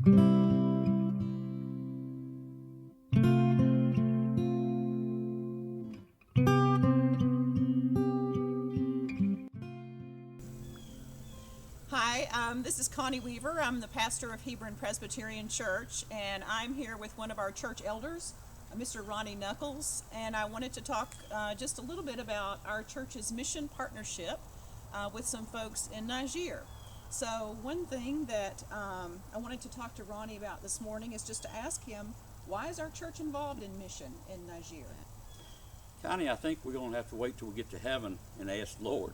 Hi, this is Connie Weaver. I'm the pastor of Hebron Presbyterian Church, and I'm here with one of our church elders, Mr. Ronnie Knuckles, and I wanted to talk just a little bit about our church's mission partnership with some folks in Niger. So one thing that I wanted to talk to Ronnie about this morning is just to ask him, why is our church involved in mission in Niger? Connie, I think we're going to have to wait till we get to heaven and ask the Lord.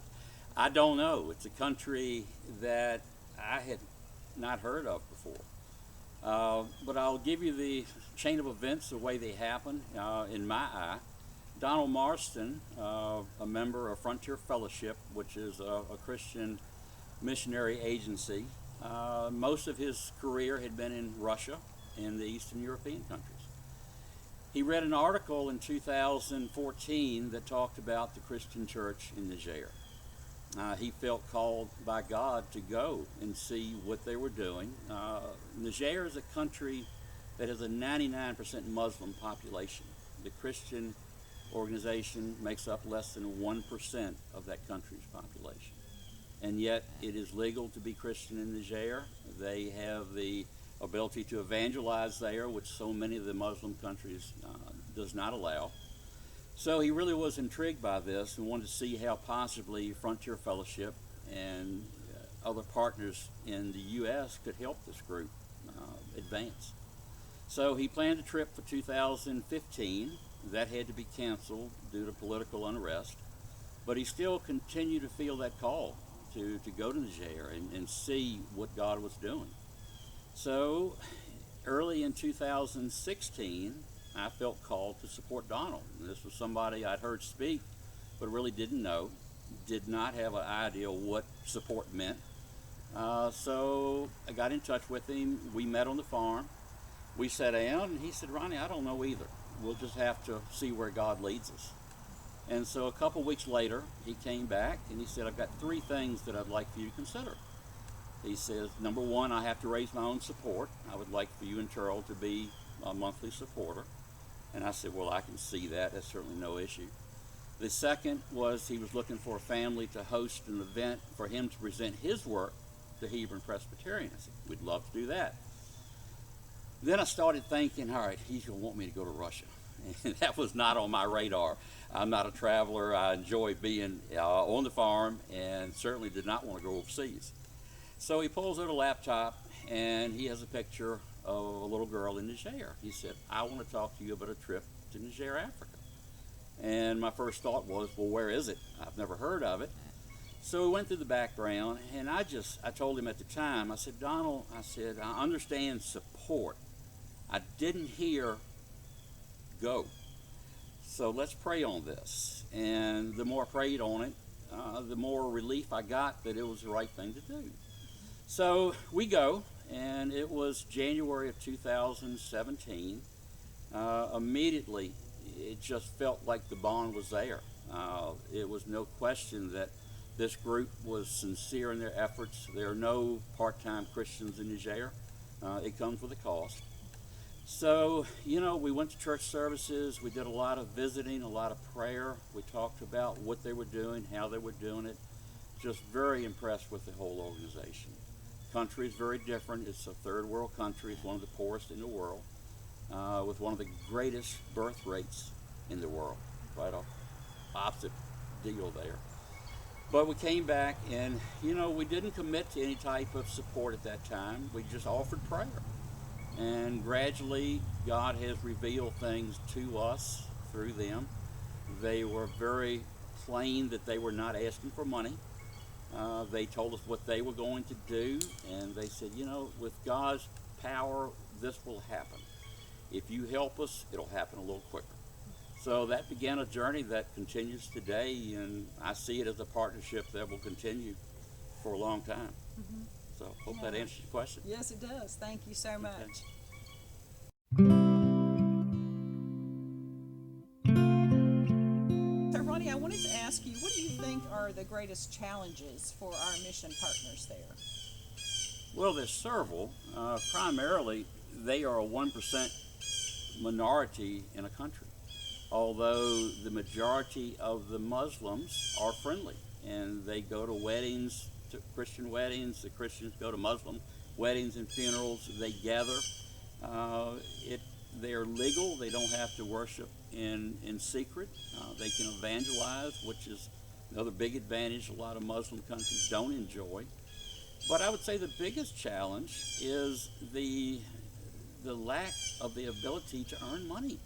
I don't know. It's a country that I had not heard of before. But I'll give you the chain of events the way they happened in my eye. Donald Marston, a member of Frontier Fellowship, which is a Christian missionary agency, most of his career had been in Russia and the Eastern European countries. He read an article in 2014 that talked about the Christian church in Niger. He felt called by God to go and see what they were doing. Niger is a country that has a 99% Muslim population. The Christian organization makes up less than 1% of that country's population. And yet it is legal to be Christian in Niger. They have the ability to evangelize there, which so many of the Muslim countries does not allow. So he really was intrigued by this and wanted to see how possibly Frontier Fellowship and other partners in the U.S. could help this group advance. So he planned a trip for 2015. That had to be canceled due to political unrest, but he still continued to feel that call to go to Niger and see what God was doing. So early in 2016, I felt called to support Donald. And this was somebody I'd heard speak, but really didn't know, did not have an idea what support meant. So I got in touch with him. We met on the farm. We sat down, and he said, Ronnie, I don't know either. We'll just have to see where God leads us. And so a couple weeks later, he came back, and he said, I've got 3 things that I'd like for you to consider. He says, number 1, I have to raise my own support. I would like for you and Terrell to be a monthly supporter. And I said, well, I can see that. That's certainly no issue. The second was he was looking for a family to host an event for him to present his work to Hebron Presbyterian. I said, we'd love to do that. Then I started thinking, all right, he's going to want me to go to Russia. And that was not on my radar. I'm not a traveler. I enjoy being on the farm and certainly did not want to go overseas. So he pulls out a laptop and he has a picture of a little girl in Niger. He said, I want to talk to you about a trip to Niger, Africa. And my first thought was, well, where is it? I've never heard of it. So we went through the background, and I told him at the time, I said, Donald, I said, I understand support. I didn't hear go. So let's pray on this. And the more I prayed on it, the more relief I got that it was the right thing to do. So we go, and it was January of 2017. Immediately, it just felt like the bond was there. It was no question that this group was sincere in their efforts. There are no part-time Christians in Niger. It comes with a cost. So, we went to church services. We did a lot of visiting, a lot of prayer. We talked about what they were doing, how they were doing it. Just very impressed with the whole organization. Country is very different. It's a third world country. It's one of the poorest in the world, with one of the greatest birth rates in the world. Right off, opposite deal there. But we came back and, we didn't commit to any type of support at that time. We just offered prayer. And gradually, God has revealed things to us through them. They were very plain that they were not asking for money. They told us what they were going to do, and they said, with God's power, this will happen. If you help us, it'll happen a little quicker. So that began a journey that continues today, and I see it as a partnership that will continue for a long time. Mm-hmm. So hope that answers your question. Yes, it does. Thank you so much. Okay. So Ronnie, I wanted to ask you, what do you think are the greatest challenges for our mission partners there? Well, there's several. Primarily, they are a 1% minority in a country, although the majority of the Muslims are friendly and they go to weddings, to Christian weddings. The Christians go to Muslim weddings and funerals. They gather. Uh, it they're legal. They don't have to worship in secret. They can evangelize, which is another big advantage a lot of Muslim countries don't enjoy. But I would say the biggest challenge is the lack of the ability to earn money.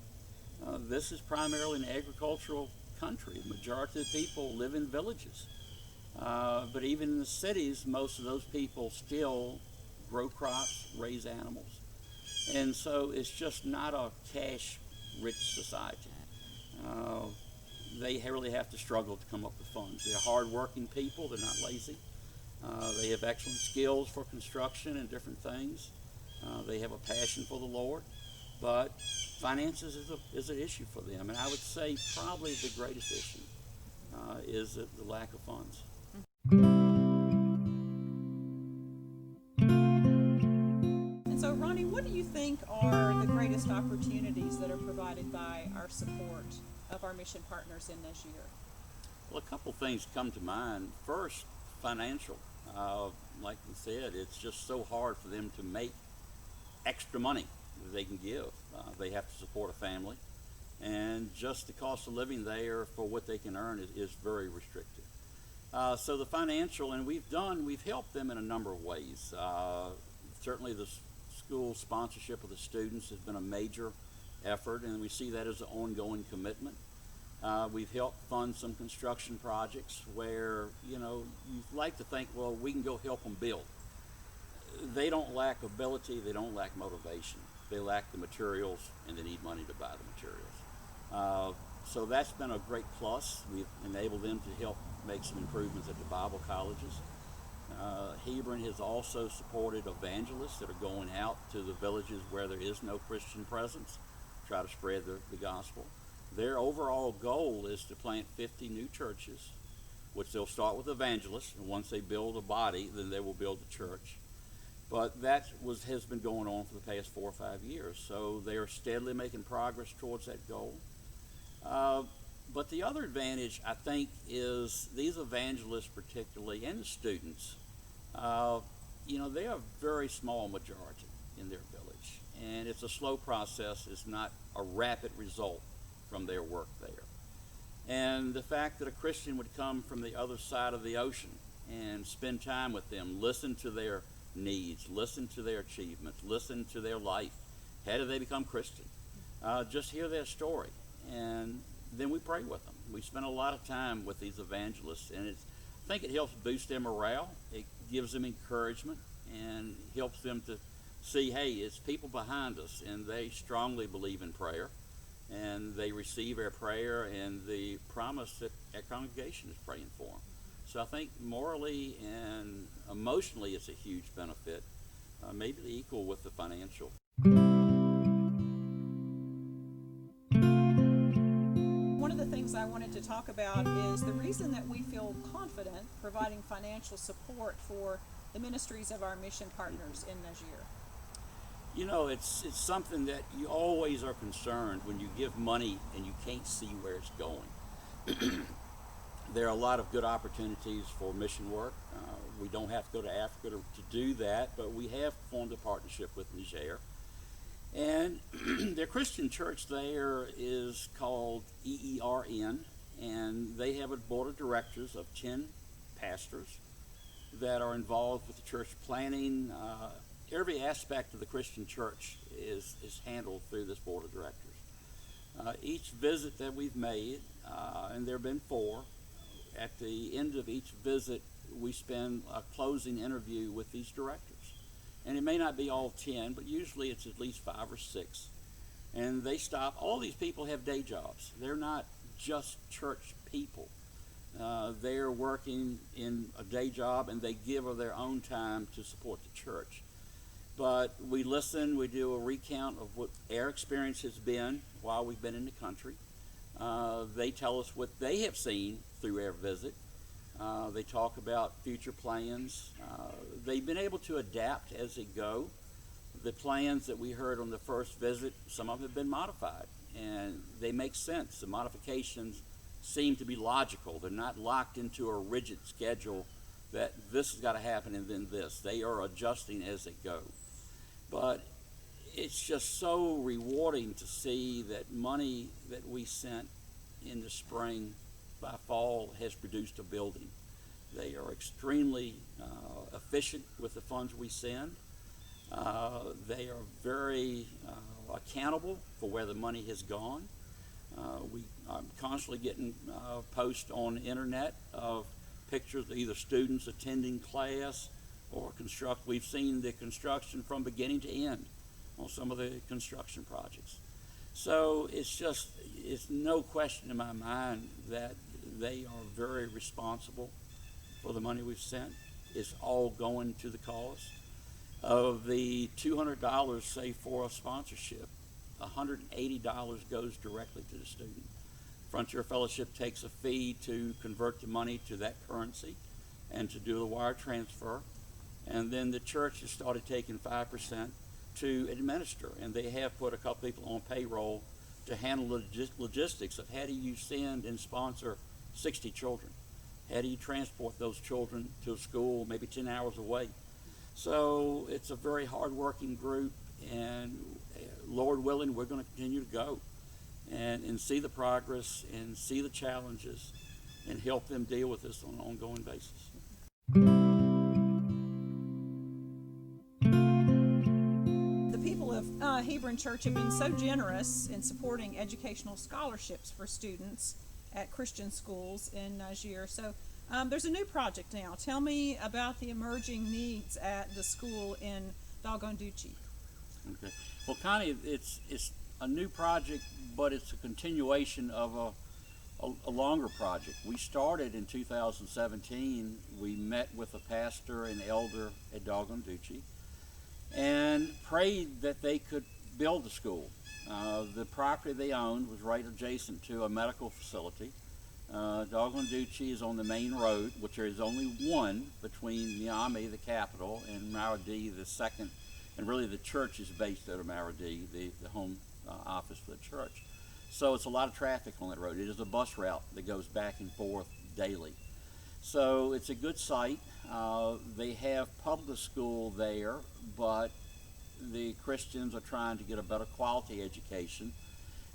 This is primarily an agricultural country. The majority of the people live in villages. But even in the cities, most of those people still grow crops, raise animals. And so it's just not a cash-rich society. Uh, they really have to struggle to come up with funds. They're hard-working people. They're not lazy. They have excellent skills for construction and different things. They have a passion for the Lord. But finances is an issue for them. And I would say probably the greatest issue is the lack of funds. And so, Ronnie, what do you think are the greatest opportunities that are provided by our support of our mission partners in Niger? Well, a couple things come to mind. First, financial. Like we said, it's just so hard for them to make extra money that they can give. They have to support a family, and just the cost of living there for what they can earn is very restrictive. So the financial, and we've helped them in a number of ways. Certainly the school sponsorship of the students has been a major effort, and we see that as an ongoing commitment. We've helped fund some construction projects where, you'd like to think, well, we can go help them build. They don't lack ability, they don't lack motivation. They lack the materials, and they need money to buy the materials. So that's been a great plus. We've enabled them to help make some improvements at the Bible colleges. Hebron has also supported evangelists that are going out to the villages where there is no Christian presence, try to spread the gospel. Their overall goal is to plant 50 new churches, which they'll start with evangelists, and once they build a body, then they will build a church. But that has been going on for the past 4 or 5 years, so they are steadily making progress towards that goal. But the other advantage, I think, is these evangelists particularly, and the students, they are a very small majority in their village, and it's a slow process. It's not a rapid result from their work there. And the fact that a Christian would come from the other side of the ocean and spend time with them, listen to their needs, listen to their achievements, listen to their life. How did they become Christian? Just hear their story, and then we pray with them. We spend a lot of time with these evangelists, and I think it helps boost their morale. It gives them encouragement and helps them to see, hey, it's people behind us, and they strongly believe in prayer, and they receive our prayer and the promise that our congregation is praying for them. So I think morally and emotionally it's a huge benefit, maybe equal with the financial. One of the things I wanted to talk about is the reason that we feel confident providing financial support for the ministries of our mission partners in Niger. It's something that you always are concerned when you give money and you can't see where it's going. There are a lot of good opportunities for mission work. We don't have to go to Africa to do that, but we have formed a partnership with Niger. And their Christian church there is called EERN, and they have a board of directors of 10 pastors that are involved with the church planning. Every aspect of the Christian church is handled through this board of directors. Each visit that we've made, and there have been 4, at the end of each visit, we spend a closing interview with these directors. And it may not be all 10, but usually it's at least 5 or 6. And they stop. All these people have day jobs. They're not just church people. They're working in a day job, and they give of their own time to support the church. But we listen, we do a recount of what our experience has been while we've been in the country. They tell us what they have seen through our visit. They talk about future plans. They've been able to adapt as they go. The plans that we heard on the first visit, some of them have been modified, and they make sense. The modifications seem to be logical. They're not locked into a rigid schedule that this has got to happen and then this. They are adjusting as they go. But it's just so rewarding to see that money that we sent in the spring by fall has produced a building. They are extremely efficient with the funds we send. They are very accountable for where the money has gone. I'm constantly getting posts on the internet of pictures of either students attending class or construct. We've seen the construction from beginning to end on some of the construction projects. So it's no question in my mind that they are very responsible for the money we've sent. It's all going to the cause. Of the $200 saved for a sponsorship, $180 goes directly to the student. Frontier Fellowship takes a fee to convert the money to that currency and to do the wire transfer. And then the church has started taking 5% to administer. And they have put a couple people on payroll to handle the logistics of how do you send and sponsor 60 children? How do you transport those children to a school maybe 10 hours away? So it's a very hard-working group, and Lord willing, we're going to continue to go and see the progress and see the challenges and help them deal with this on an ongoing basis. The people of Hebron Church have been so generous in supporting educational scholarships for students at Christian schools in Niger. So there's a new project now. Tell me about the emerging needs at the school in Dalgonduchi. Okay. Well, Connie, it's a new project, but it's a continuation of a longer project. We started in 2017. We met with a pastor and elder at Dalgonduchi and prayed that they could build the school. The property they owned was right adjacent to a medical facility. Dalgonduchi is on the main road, which there is only one between Niamey, the capital, and Maradi, the second, and really the church is based out of Maradi, the home office for the church. So it's a lot of traffic on that road. It is a bus route that goes back and forth daily. So it's a good site. They have public school there, but the Christians are trying to get a better quality education.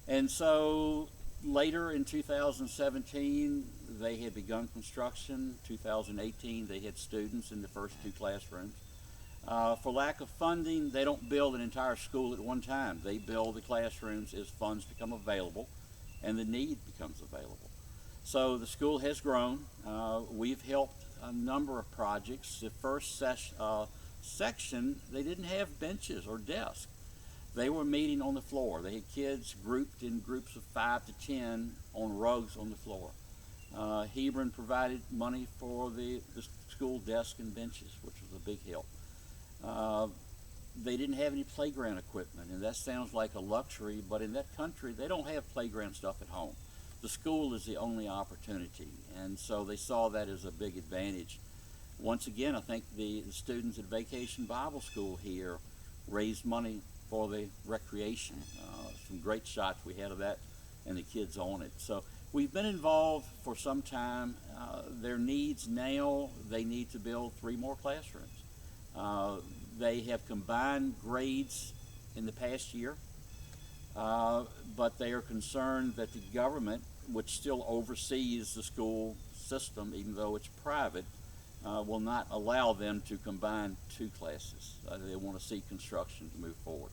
And so later in 2017, they had begun construction. 2018, they had students in the first 2 classrooms. For lack of funding, they don't build an entire school at one time. They build the classrooms as funds become available and the need becomes available. So the school has grown. We've helped a number of projects. The first section, they didn't have benches or desks. They were meeting on the floor. They had kids grouped in groups of 5 to 10 on rugs on the floor. Hebron provided money for the school desk and benches, which was a big help. They didn't have any playground equipment, and that sounds like a luxury, but in that country, they don't have playground stuff at home. The school is the only opportunity, and so they saw that as a big advantage. Once again, I think the students at Vacation Bible School here raised money for the recreation. Some great shots we had of that and the kids on it. So we've been involved for some time. Their needs now, they need to build 3 more classrooms. They have combined grades in the past year, but they are concerned that the government, which still oversees the school system, even though it's private, will not allow them to combine 2 classes. They want to see construction to move forward.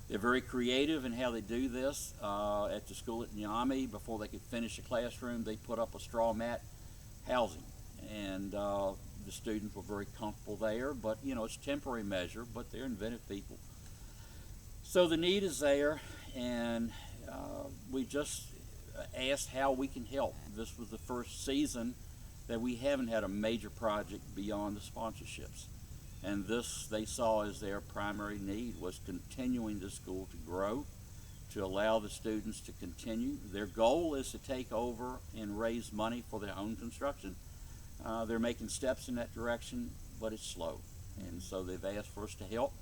They're very creative in how they do this. At the school at Niamey, before they could finish a classroom, they put up a straw mat housing, and the students were very comfortable there, but it's a temporary measure, but they're inventive people. So the need is there, and we just asked how we can help. This was the first season that we haven't had a major project beyond the sponsorships. And this they saw as their primary need, was continuing the school to grow, to allow the students to continue. Their goal is to take over and raise money for their own construction. They're making steps in that direction, but it's slow. And so they've asked for us to help.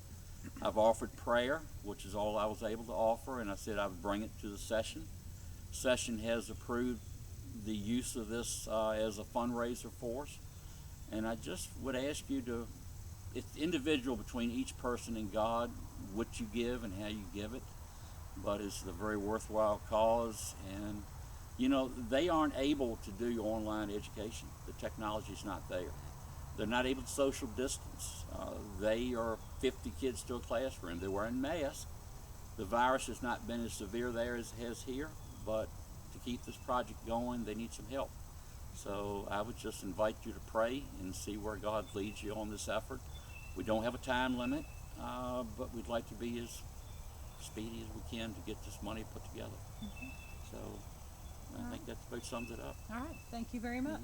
I've offered prayer, which is all I was able to offer, and I said I would bring it to the session. Session has approved the use of this as a fundraiser for us. And I just would ask you to, it's individual between each person and God, what you give and how you give it. But it's a very worthwhile cause. And, you know, they aren't able to do online education. The technology's not there. They're not able to social distance. They are 50 kids to a classroom. They're wearing masks. The virus has not been as severe there as it has here, but to keep this project going, they need some help. So I would just invite you to pray and see where God leads you on this effort. We don't have a time limit, but we'd like to be as speedy as we can to get this money put together. So I think that about sums it up. All right. Thank you very much.